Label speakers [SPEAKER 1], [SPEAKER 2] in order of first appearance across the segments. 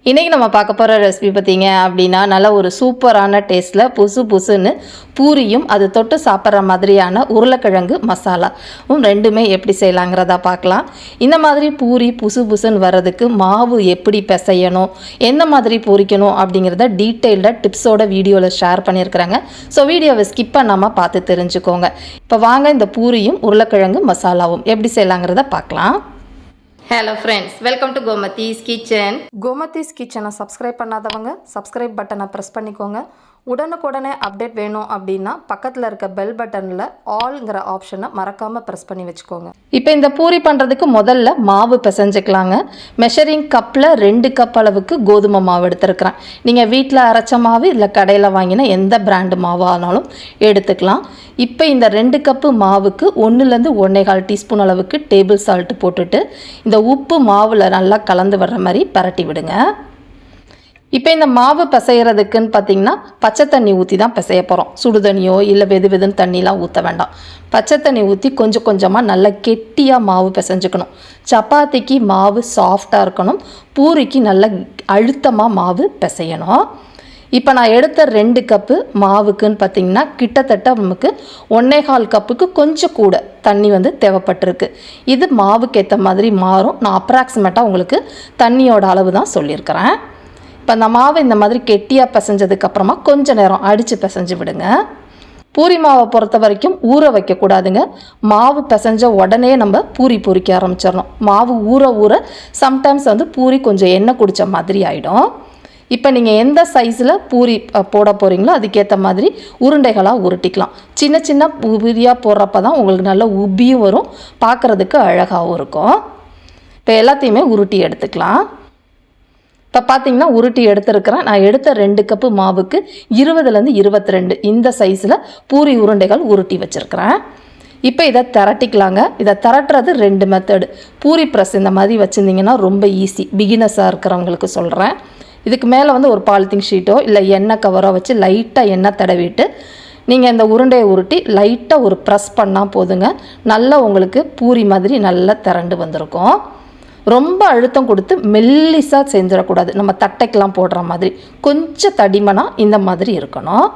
[SPEAKER 1] இன்றைக்கி நம்ம பார்க்க போகிற ரெசிபி பார்த்திங்க அப்படின்னா நல்ல ஒரு சூப்பரான டேஸ்ட்டில் புசு புசுன்னு பூரியும் அது தொட்டு சாப்பிட்ற மாதிரியான உருளைக்கிழங்கு மசாலாவும் ரெண்டுமே எப்படி செய்யலாங்கிறதா பார்க்கலாம். இந்த மாதிரி பூரி புசு புசுன்னு வர்றதுக்கு மாவு எப்படி பிசையணும், எந்த மாதிரி பொரிக்கணும் அப்படிங்கிறத டீட்டெயில்டாக டிப்ஸோட வீடியோவில் ஷேர் பண்ணியிருக்கிறாங்க. ஸோ வீடியோவை ஸ்கிப் பண்ணாமல் பார்த்து தெரிஞ்சுக்கோங்க. இப்போ வாங்க இந்த பூரியும் உருளைக்கிழங்கு மசாலாவும் எப்படி செய்யலாங்கிறத பார்க்கலாம். Hello friends, welcome to Gomathi's kitchen. Gomathi's கிச்சனை சப்ஸ்கிரைப் பண்ணாதவங்க சப்ஸ்கிரைப் பட்டனை ப்ரெஸ் பண்ணிக்கோங்க. உடனுக்குடனே அப்டேட் வேணும் அப்படின்னா பக்கத்தில் இருக்க பெல் பட்டனில் ஆல்ங்கிற ஆப்ஷனை மறக்காமல் ப்ரெஸ் பண்ணி வச்சுக்கோங்க. இப்போ இந்த பூரி பண்ணுறதுக்கு முதல்ல மாவு பிசைஞ்சிக்கலாங்க. மெஷரிங் கப்பில் 2 கப் அளவுக்கு கோதுமை மாவு எடுத்துருக்கிறேன். நீங்கள் வீட்டில் அரைச்ச மாவு இல்லை கடையில் வாங்கினா எந்த பிராண்டு மாவானாலும் எடுத்துக்கலாம். இப்போ இந்த 2 கப்பு மாவுக்கு 1லேருந்து 1.25 டீஸ்பூன் அளவுக்கு டேபிள் சால்ட்டு போட்டுட்டு இந்த உப்பு மாவில் நல்லா கலந்து வர்ற மாதிரி பரட்டி விடுங்க. இப்போ இந்த மாவு பிசைகிறதுக்குன்னு பார்த்திங்கன்னா பச்சை தண்ணி ஊற்றி தான் பிசைய போகிறோம். சுடு தண்ணியோ இல்லை வெதுன்னு தண்ணிலாம் ஊற்ற வேண்டாம். பச்சை தண்ணி ஊற்றி கொஞ்சம் கொஞ்சமாக நல்லா கெட்டியாக மாவு பிசைஞ்சுக்கணும். சப்பாத்திக்கு மாவு சாஃப்டாக இருக்கணும், பூரிக்கு நல்ல அழுத்தமாக மாவு பிசையணும். இப்போ நான் எடுத்த 2 கப்பு மாவுக்குன்னு பார்த்திங்கன்னா கிட்டத்தட்ட நமக்கு 1.25 கப்புக்கு கொஞ்சம் கூட தண்ணி தேவைப்பட்டிருக்கு. இது மாவுக்கு ஏற்ற மாதிரி மாறும். நான் அப்ராக்சிமேட்டாக உங்களுக்கு தண்ணியோட அளவு தான் சொல்லியிருக்கிறேன். இப்போ அந்த மாவு இந்த மாதிரி கெட்டியாக பிசைஞ்சதுக்கப்புறமா கொஞ்சம் நேரம் அடித்து பிசைஞ்சு விடுங்க. பூரி மாவை பொறுத்த வரைக்கும் ஊற வைக்கக்கூடாதுங்க. மாவு பிசைஞ்ச உடனே நம்ம பூரி பொரிக்க ஆரம்பிச்சிடணும். மாவு ஊற ஊற சம்டைம்ஸ் பூரி கொஞ்சம் எண்ணெய் குடித்த மாதிரி ஆகிடும். இப்போ நீங்கள் எந்த சைஸில் பூரி போட போகிறீங்களோ அதுக்கேற்ற மாதிரி உருண்டைகளாக உருட்டிக்கலாம். சின்ன சின்ன பூரியாக போடுறப்ப தான் உங்களுக்கு நல்ல உப்பியும் வரும், பார்க்குறதுக்கு அழகாகவும் இருக்கும். இப்போ எல்லாத்தையுமே உருட்டி எடுத்துக்கலாம். இப்போ பார்த்தீங்கன்னா உருட்டி எடுத்துருக்கிறேன். நான் எடுத்த 2 கப்பு மாவுக்கு 20லேருந்து 22 இந்த சைஸில் பூரி உருண்டைகள் உருட்டி வச்சுருக்கிறேன். இப்போ இதை திரட்டிக்கலாங்க. இதை திரட்டுறது 2 மெத்தடு. பூரி ப்ரெஸ் இந்த மாதிரி வச்சுருந்தீங்கன்னா ரொம்ப ஈஸி. பிகினர்ஸாக இருக்கிறவங்களுக்கு சொல்கிறேன். இதுக்கு மேலே ஒரு பாலித்தீன் ஷீட்டோ இல்லை எண்ணெய் கவரோ வச்சு லைட்டாக எண்ணெய் தடவிட்டு நீங்கள் இந்த உருண்டையை உருட்டி லைட்டாக ஒரு ப்ரெஸ் பண்ணால் போதுங்க. நல்லா உங்களுக்கு பூரி மாதிரி நல்லா திரண்டு வந்திருக்கும். ரொம்ப அழுத்தம் கொடுத்து மெல்லிஸாக செஞ்சிடக்கூடாது. நம்ம தட்டைக்கெலாம் போடுற மாதிரி கொஞ்சம் தடிமனாக இந்த மாதிரி இருக்கணும்.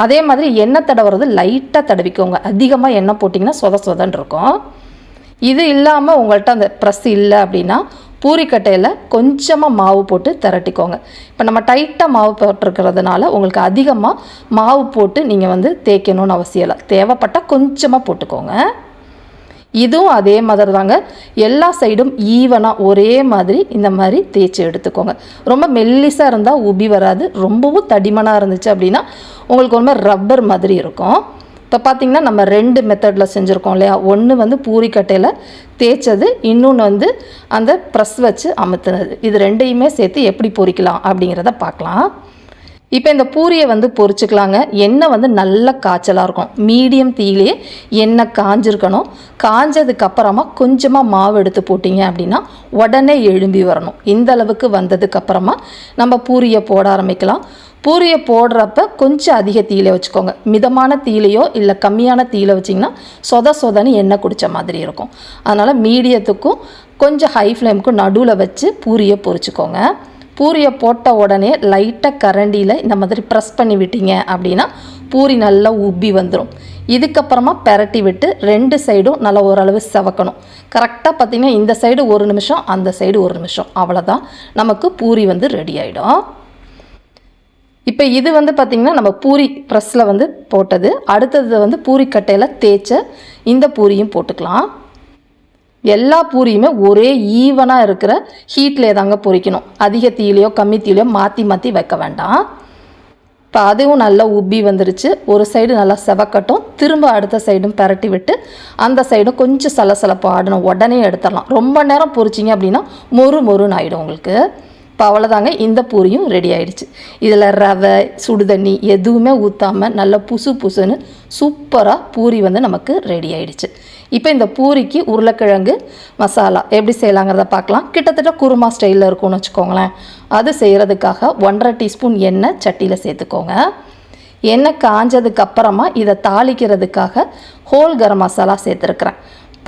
[SPEAKER 1] அதே மாதிரி எண்ணெய் தடவுறது லைட்டாக தடவிக்கோங்க. அதிகமாக எண்ணெய் போட்டிங்கன்னா சொதன்னு இருக்கும். இது இல்லாமல் உங்கள்கிட்ட அந்த ப்ரெஸ் இல்லை அப்படின்னா பூரிக்கட்டையில் கொஞ்சமாக மாவு போட்டு திரட்டிக்கோங்க. இப்போ நம்ம டைட்டாக மாவு போட்டிருக்கிறதுனால உங்களுக்கு அதிகமாக மாவு போட்டு நீங்கள் தேய்க்கணும்னு அவசியம் இல்லை. தேவைப்பட்டால் கொஞ்சமாக போட்டுக்கோங்க. இதுவும் அதே மாதிரி தாங்க. எல்லா சைடும் ஈவனாக ஒரே மாதிரி இந்த மாதிரி தேய்ச்சி எடுத்துக்கோங்க. ரொம்ப மெல்லிஸாக இருந்தால் உபி வராது. ரொம்பவும் தடிமனாக இருந்துச்சு அப்படின்னா உங்களுக்கு ஒரு மாதிரி ரப்பர் மாதிரி இருக்கும். இப்போ பார்த்திங்கன்னா நம்ம 2 மெத்தடில் செஞ்சுருக்கோம் இல்லையா. ஒன்று பூரிக்கட்டையில் தேய்ச்சது, இன்னொன்று அந்த ப்ரெஸ் வச்சு அமுத்துனது. இது 2யுமே சேர்த்து எப்படி பொரிக்கலாம் அப்படிங்கிறத பார்க்கலாம். இப்போ இந்த பூரியை பொரிச்சுக்கலாங்க. எண்ணெய் நல்ல காய்ச்சலாக இருக்கும். மீடியம் தீயிலே எண்ணெய் காஞ்சிருக்கணும். காஞ்சதுக்கப்புறமா கொஞ்சமாக மாவு எடுத்து போட்டிங்க அப்படின்னா உடனே எழும்பி வரணும். இந்த அளவுக்கு வந்ததுக்கப்புறமா நம்ம பூரியை போட ஆரம்பிக்கலாம். பூரியை போடுறப்ப கொஞ்சம் அதிக தீயில வச்சுக்கோங்க. மிதமான தீயிலையோ இல்லை கம்மியான தீயில வச்சிங்கன்னா சொதன்னு எண்ணெய் குடித்த மாதிரி இருக்கும். அதனால் மீடியத்துக்கும் கொஞ்சம் ஹை ஃப்ளேமுக்கும் நடுவில் வச்சு பூரியை பொரிச்சுக்கோங்க. பூரியை போட்ட உடனே லைட்டாக கரண்டியில் இந்த மாதிரி ப்ரெஸ் பண்ணி விட்டீங்க அப்படின்னா பூரி நல்லா உப்பி வந்துடும். இதுக்கப்புறமா பெரட்டி விட்டு 2 சைடும் நல்லா ஓரளவு செவக்கணும். கரெக்டாக பார்த்திங்கன்னா இந்த சைடு 1 நிமிஷம், அந்த சைடு 1 நிமிஷம், அவ்வளோதான் நமக்கு பூரி ரெடி ஆகிடும். இப்போ இது பார்த்திங்கன்னா நம்ம பூரி ப்ரெஸ்ஸில் போட்டது. அடுத்தது பூரிக்கட்டையில் தேய்ச்ச இந்த பூரியும் போட்டுக்கலாம். எல்லா பூரியுமே ஒரே ஈவனாக இருக்கிற ஹீட்லேயே தாங்க பொரிக்கணும். அதிக தீயிலையோ கம்மி தீயிலையோ மாற்றி வைக்க வேண்டாம். இப்போ அதுவும் நல்லா உப்பி வந்துருச்சு. ஒரு சைடு நல்லா செவக்கட்டும். திரும்ப அடுத்த சைடும் பரட்டி விட்டு அந்த சைடும் கொஞ்சம் சலசலப்பு ஆடணும். உடனே எடுத்துடலாம். ரொம்ப நேரம் பொரிச்சிங்க அப்படின்னா மொறுன்னு ஆகிடும் உங்களுக்கு. இப்போ அவ்வளோதாங்க, இந்த பூரியும் ரெடி ஆகிடுச்சு. இதில் ரவை சுடுதண்ணி எதுவுமே ஊற்றாமல் நல்ல புசுன்னு சூப்பராக பூரி நமக்கு ரெடி ஆகிடுச்சு. இப்போ இந்த பூரிக்கு உருளைக்கிழங்கு மசாலா எப்படி செய்யலாங்கிறத பார்க்கலாம். கிட்டத்தட்ட குருமா ஸ்டைலில் இருக்கும்னு வச்சுக்கோங்களேன். அது செய்கிறதுக்காக 1.5 டீஸ்பூன் எண்ணெய் சட்டியில் சேர்த்துக்கோங்க. எண்ணெய் காஞ்சதுக்கப்புறமா இதை தாளிக்கிறதுக்காக ஹோல் கரம் மசாலா சேர்த்துருக்குறேன்.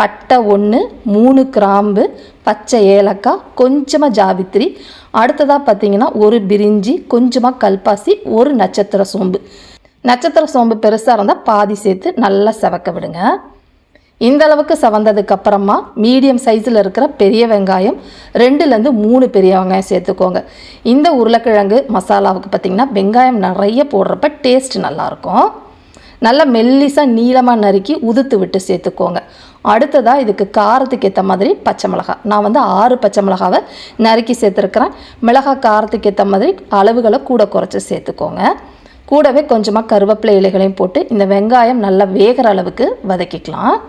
[SPEAKER 1] பட்டை 1, 3 கிராம்பு, பச்சை ஏலக்காய், கொஞ்சமாக ஜாவித்திரி, அடுத்ததாக பார்த்திங்கன்னா ஒரு பிரிஞ்சி, கொஞ்சமாக கல்பாசி, ஒரு நட்சத்திர சோம்பு. நட்சத்திர சோம்பு பெருசாக இருந்தால் பாதி சேர்த்து நல்லா செவக்க விடுங்க. இந்த அளவுக்கு செவந்ததுக்கப்புறமா மீடியம் சைஸில் இருக்கிற பெரிய வெங்காயம் 2லேருந்து 3 பெரிய வெங்காயம் சேர்த்துக்கோங்க. இந்த உருளைக்கிழங்கு மசாலாவுக்கு பார்த்திங்கன்னா வெங்காயம் நிறைய போடுறப்ப டேஸ்ட் நல்லாயிருக்கும். நல்லா மெல்லிசாக நீளமாக நறுக்கி உதுத்து விட்டு சேர்த்துக்கோங்க. அடுத்ததாக இதுக்கு காரத்துக்கு ஏற்ற மாதிரி பச்சை மிளகாய், நான் 6 பச்சை மிளகாவை நறுக்கி சேர்த்துருக்குறேன். மிளகாய் காரத்துக்கு ஏற்ற மாதிரி அளவுகளை கூட குறைச்சி சேர்த்துக்கோங்க. கூடவே கொஞ்சமாக கருவேப்பிலை இலைகளையும் போட்டு இந்த வெங்காயம் நல்லா வேகிற அளவுக்கு வதக்கிக்கலாம்.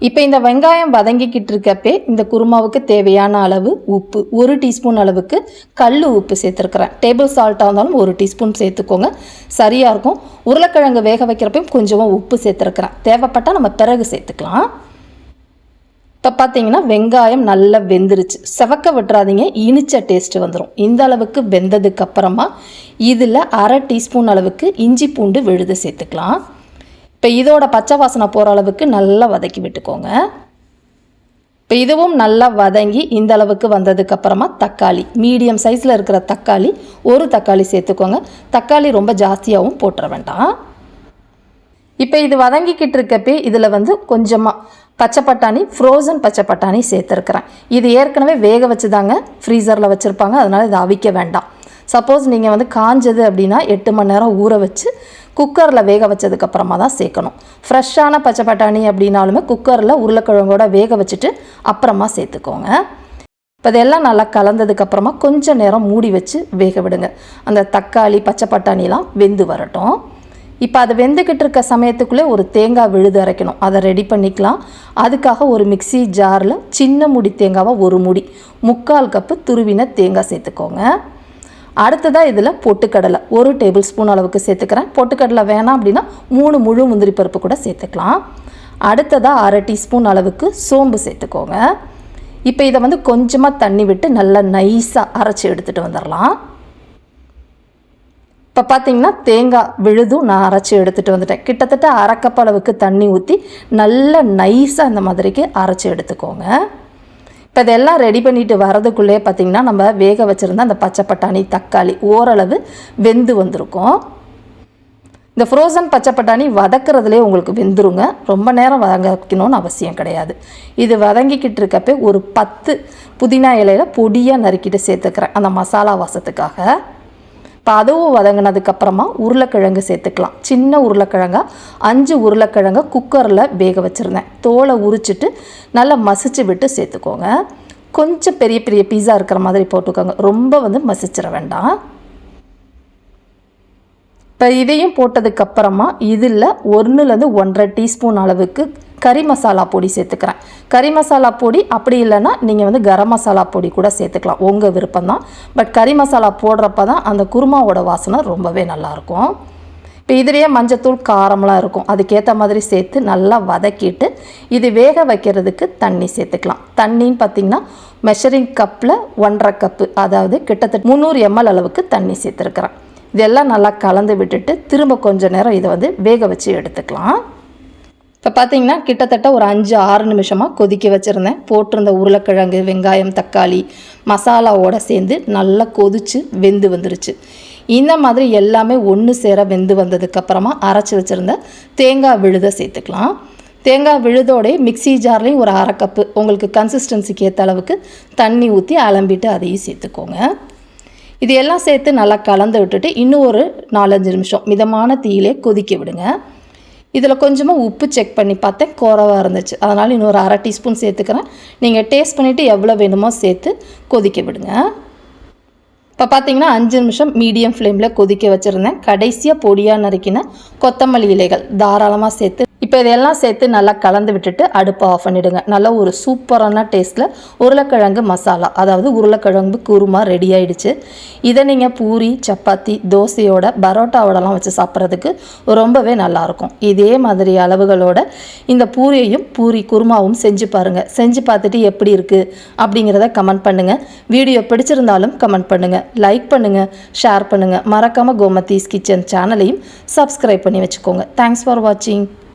[SPEAKER 1] இப்போ இந்த வெங்காயம் வதங்கிக்கிட்டு இருக்கப்பே இந்த குருமாவுக்கு தேவையான அளவு உப்பு, 1 டீஸ்பூன் அளவுக்கு கல் உப்பு சேர்த்துருக்குறேன். டேபிள் சால்ட்டாக இருந்தாலும் 1 டீஸ்பூன் சேர்த்துக்கோங்க, சரியாக இருக்கும். உருளைக்கிழங்கு வேக வைக்கிறப்பையும் கொஞ்சமாக உப்பு சேர்த்துருக்குறேன். தேவைப்பட்டால் நம்ம பிறகு சேர்த்துக்கலாம். இப்போ பார்த்தீங்கன்னா வெங்காயம் நல்லா வெந்துருச்சு. செவக்க விட்டுறாதீங்க, இனிச்ச டேஸ்ட்டு வந்துடும். இந்த அளவுக்கு வெந்ததுக்கப்புறமா இதில் 1/2 டீஸ்பூன் அளவுக்கு இஞ்சி பூண்டு விழுது சேர்த்துக்கலாம். இப்போ இதோட பச்சை வாசனை போகிற அளவுக்கு நல்லா வதக்கி விட்டுக்கோங்க. இப்போ இதுவும் நல்லா வதங்கி இந்த அளவுக்கு வந்ததுக்கப்புறமா தக்காளி, மீடியம் சைஸில் இருக்கிற தக்காளி 1 தக்காளி சேர்த்துக்கோங்க. தக்காளி ரொம்ப ஜாஸ்தியாகவும் போட்டுற வேண்டாம். இப்போ இது வதங்கிக்கிட்டு இருக்கப்பே இதில் கொஞ்சமாக பச்சை பட்டாணி, ஃப்ரோசன் பச்சை பட்டாணி சேர்த்துருக்குறேன். இது ஏற்கனவே வேக வச்சு தாங்க ஃப்ரீசரில் வச்சுருப்பாங்க, அதனால் இதை அவிக்க வேண்டாம். சப்போஸ் நீங்கள் காஞ்சது அப்படின்னா 8 மணி நேரம் ஊற வச்சு குக்கரில் வேக வச்சதுக்கப்புறமா தான் சேர்க்கணும். ஃப்ரெஷ்ஷான பச்சை பட்டாணி அப்படின்னாலுமே குக்கரில் உருளைக்கிழங்கோட வேக வச்சுட்டு அப்புறமா சேர்த்துக்கோங்க. இப்போ இதெல்லாம் நல்லா கலந்ததுக்கப்புறமா கொஞ்சம் நேரம் மூடி வச்சு வேக விடுங்க. அந்த தக்காளி பச்சை பட்டாணிலாம் வெந்து வரட்டும். இப்போ அது வெந்துக்கிட்டு இருக்க சமயத்துக்குள்ளே ஒரு தேங்காய் விழுது அரைக்கணும், அதை ரெடி பண்ணிக்கலாம். அதுக்காக ஒரு மிக்சி ஜாரில் சின்ன மூடி தேங்காவை 1 மூடி, 3/4 கப்பு துருவின தேங்காய் சேர்த்துக்கோங்க. அடுத்ததாக இதில் பொட்டுக்கடலை 1 டேபிள் ஸ்பூன் அளவுக்கு சேர்த்துக்கிறேன். பொட்டுக்கடலை வேணாம் அப்படின்னா 3 முழு முந்திரி பருப்பு கூட சேர்த்துக்கலாம். அடுத்ததாக 1/2 டீஸ்பூன் அளவுக்கு சோம்பு சேர்த்துக்கோங்க. இப்போ இதை கொஞ்சமாக தண்ணி விட்டு நல்லா நைஸாக அரைச்சி எடுத்துகிட்டு வந்துடலாம். இப்போ பார்த்திங்கன்னா தேங்காய் விழுதும் நான் அரைச்சி எடுத்துகிட்டு வந்துட்டேன். கிட்டத்தட்ட 1/2 கப் அளவுக்கு தண்ணி ஊற்றி நல்லா நைஸாக இந்த மாதிரிக்கு அரைச்சி எடுத்துக்கோங்க. இப்போ இதெல்லாம் ரெடி பண்ணிவிட்டு வரதுக்குள்ளே பார்த்திங்கன்னா நம்ம வேக வச்சுருந்த அந்த பச்சை பட்டாணி தக்காளி ஓரளவு வெந்து வந்திருக்கும். இந்த ஃப்ரோசன் பச்சை பட்டாணி வதக்கிறதுலே உங்களுக்கு வெந்துருங்க, ரொம்ப நேரம் வதங்கணும்னு அவசியம் கிடையாது. இது வதங்கிக்கிட்டு இருக்கப்போ ஒரு 10 புதினா இலையில் பொடியாக நறுக்கிட்டு சேர்த்துக்கிறேன் அந்த மசாலா வாசத்துக்காக. இப்போ அதுவும் வதங்கினதுக்கப்புறமா உருளைக்கிழங்கு சேர்த்துக்கலாம். சின்ன உருளைக்கிழங்கா 5 உருளைக்கிழங்க குக்கரில் வேக வச்சுருந்தேன். தோலை உரிச்சிட்டு நல்லா மசிச்சு விட்டு சேர்த்துக்கோங்க. கொஞ்சம் பெரிய பெரிய பீஸா இருக்கிற மாதிரி போட்டுக்கோங்க, ரொம்ப மசிச்சிட வேண்டாம். இப்போ இதையும் போட்டதுக்கப்புறமா இதில் 1லேருந்து 1.5 டீஸ்பூன் அளவுக்கு கறி மசாலா பொடி சேர்த்துக்கிறேன். கறி மசாலா பொடி அப்படி இல்லைன்னா நீங்கள் கரம் மசாலா பொடி கூட சேர்த்துக்கலாம், உங்கள் விருப்பம்தான். பட் கறி மசாலா போடுறப்ப தான் அந்த குருமாவோட வாசனை ரொம்பவே நல்லாயிருக்கும். இப்போ இதுலேயே மஞ்சத்தூள் காரம்லாம் இருக்கும், அதுக்கேற்ற மாதிரி சேர்த்து நல்லா வதக்கிட்டு இது வேக வைக்கிறதுக்கு தண்ணி சேர்த்துக்கலாம். தண்ணின்னு பார்த்திங்கன்னா மெஷரிங் கப்பில் 1.5 கப்பு, அதாவது கிட்டத்தட்ட 300 ml அளவுக்கு தண்ணி சேர்த்துருக்குறேன். இதெல்லாம் நல்லா கலந்து விட்டுட்டு திரும்ப கொஞ்சம் நேரம் இதை வேக வச்சு எடுத்துக்கலாம். இப்போ பார்த்திங்கன்னா கிட்டத்தட்ட ஒரு 5-6 நிமிஷமாக கொதிக்க வச்சுருந்தேன். போட்டிருந்த உருளைக்கிழங்கு, வெங்காயம், தக்காளி மசாலாவோடு சேர்ந்து நல்லா கொதித்து வெந்து வந்துருச்சு. இந்த மாதிரி எல்லாமே ஒன்று சேர வெந்து வந்ததுக்கப்புறமா அரைச்சி வச்சுருந்த தேங்காய் விழுதை சேர்த்துக்கலாம். தேங்காய் விழுதோடைய மிக்சி ஜார்லேயும் ஒரு 1/2 கப்பு உங்களுக்கு கன்சிஸ்டன்சிக்கு ஏற்ற அளவுக்கு தண்ணி ஊற்றி அலம்பிட்டு அதையும் சேர்த்துக்கோங்க. இது எல்லாம் சேர்த்து நல்லா கலந்து விட்டுட்டு இன்னும் ஒரு 4-5 நிமிஷம் மிதமான தீயிலே கொதிக்க விடுங்க. இதில் கொஞ்சமாக உப்பு செக் பண்ணி பார்த்தேன், குறைவாக இருந்துச்சு, அதனால் இன்னொரு 1/2 டீஸ்பூன் சேர்த்துக்கிறேன். நீங்கள் டேஸ்ட் பண்ணிவிட்டு எவ்வளோ வேணுமோ சேர்த்து கொதிக்க விடுங்க. இப்போ பார்த்தீங்கன்னா 5 நிமிஷம் மீடியம் ஃப்ளேமில் கொதிக்க வச்சுருந்தேன். கடைசியாக பொடியாக நறுக்கின கொத்தமல்லி இலைகள் தாராளமாக சேர்த்து இப்போ இதெல்லாம் சேர்த்து நல்லா கலந்து விட்டுட்டு அடுப்பை ஆஃப் பண்ணிவிடுங்க. நல்லா ஒரு சூப்பரான டேஸ்ட்டில் உருளைக்கிழங்கு மசாலா, அதாவது உருளைக்கிழங்கு குருமா ரெடி ஆகிடுச்சு. இதை நீங்கள் பூரி, சப்பாத்தி, தோசையோட, பரோட்டாவோடலாம் வச்சு சாப்பிட்றதுக்கு ரொம்பவே நல்லாயிருக்கும். இதே மாதிரி அளவுகளோட இந்த பூரி குருமாவும் செஞ்சு பாருங்கள். செஞ்சு பார்த்துட்டு எப்படி இருக்குது அப்படிங்கிறத கமெண்ட் பண்ணுங்கள். வீடியோ பிடிச்சிருந்தாலும் கமெண்ட் பண்ணுங்கள், லைக் பண்ணுங்கள், ஷேர் பண்ணுங்கள். மறக்காமல் கோமதீஸ் கிச்சன் சேனலையும் சப்ஸ்கிரைப் பண்ணி வச்சுக்கோங்க. தேங்க்ஸ் ஃபார் வாட்சிங்.